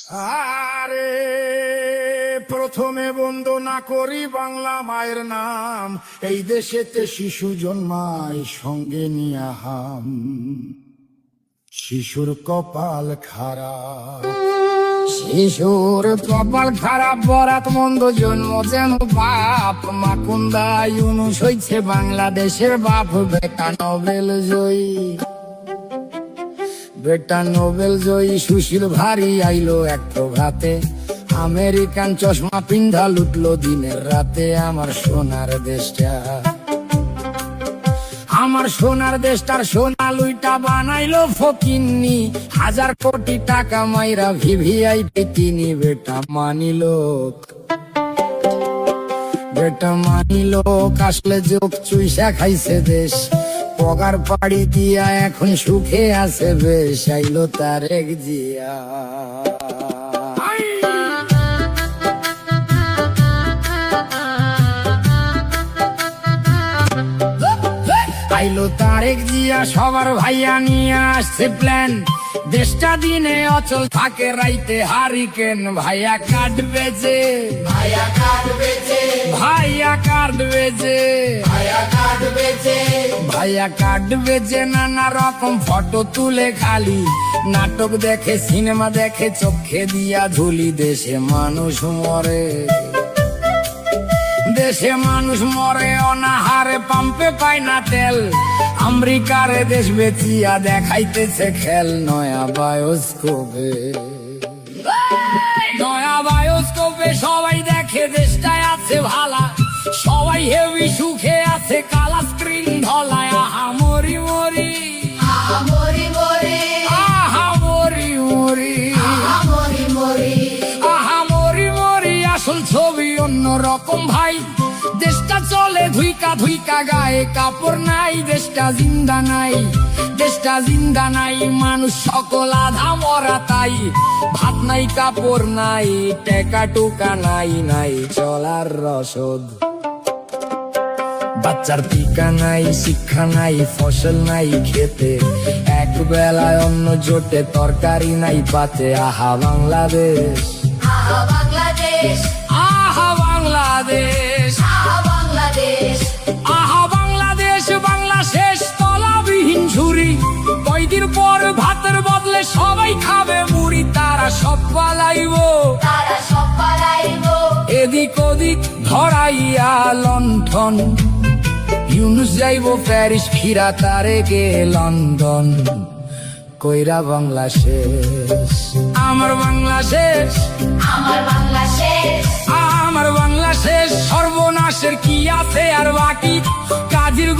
আরে প্রথমে বন্দনা করি বাংলা মায়ের নাম, এই দেশেতে শিশু জন্মায় সঙ্গে নিয়া হাম। শিশুর কপাল খারাপ, শিশুর কপাল খারাপ, বরাত মন্দ জন্ম যেন বাপ। মাকুন্দা ইউনুস হইছে বাংলাদেশের বাপ, বেটা নোবেল জয়ী, বেটা নোবেল জয়ী। সুশীল ভারী আইলো এক প্রভাতে, আমেরিকান চশমা পিন্ধা লুটলো দিনের রাতে। আমার সোনার দেশটা, আমার সোনার দেশটার সোনা লুইটা বানাইলো ফকিন্নি। 1000 কোটি টাকা মাইরা ভিভিআইপি তিনি। বেটা মানিলো, বেটা মানিলো, আসলে যোগ চুইসা খাইছে দেশ। পগার পাড়ি দিয়া এখন সুখে আছে বেশ। আইলো তারেক জিয়া, আইলো তারেক জিয়া, সবার ভাইয়া নিয়ে আসছে প্ল্যান। দেশটা দিনে অচল থাকে, রাইতে হারিকেন। ভাইয়া কাটবে যে, ভাইয়া কাটবে যে, ভাইয়া কাটবে যে, ভাইয়া কাটবে যে, ভাইয়া কাটবে যে। নানা রকম ফটো তুলে খালি, নাটক দেখে, সিনেমা দেখে, চোখে দিয়া ঝুলি। দেশে মানুষ মরে, দেশে মানুষ মরে অনাহারে, পাম্পে পায় না তেল। আমেরিকারে দেশ বেচিয়া দেখাইতেছে খেল। নয়া বায়োস্কোপে, নয়া বায়োস্কোপে সবাই দেখে দেশটায় আছে ভালা। সবাই হেভি সুখে আছে, কালা স্ক্রিন ধলায়। আহা মরি মরি, আহা মরি মরি, আহা মরি মরি, আহা মরি মরি, আহা মরি মরি। আসল ছবি অন্য রকম ভাই, দেশটা চলে ধুইকা ধুইকা, গায়ে কাপড় নাই। দেশটা জিন্দা নাই, দেশটা জিন্দা নাই, মানুষ সকল আধা মরা তাই। ভাত নাই, কাপড় নাই, টেকা টুকা নাই, নাই চলার রসদ। বাচ্চার টিকা নাই, শিক্ষা নাই, ফসল নাই খেতে। এক বেলায় অন্ন জোটে, তরকারি নাই পাতে। আহা বাংলাদেশ, আহা বাংলাদেশ, আহা বাংলাদেশ, আহা বাংলাদেশ, আহা বাংলাদেশ। বাংলা শেষ তলাবিহীন ঝুরি, কয়দিন পর ভাতের বদলে সবাই খাবে মুড়ি। তারা সব পালাইব, তারা সব পালাইব। এদিক ওদিক ধরাইয়া লণ্ঠন। ইউনুস যাইব প্যারিস, ফিরা তারেকে লন্ডন। কইরা বাংলা শেষ, আমার বাংলা শেষ, আমার বাংলা শেষ, আমার বাংলা শেষ। সর্বনাশের কি আছে আর বাকি, কাজীর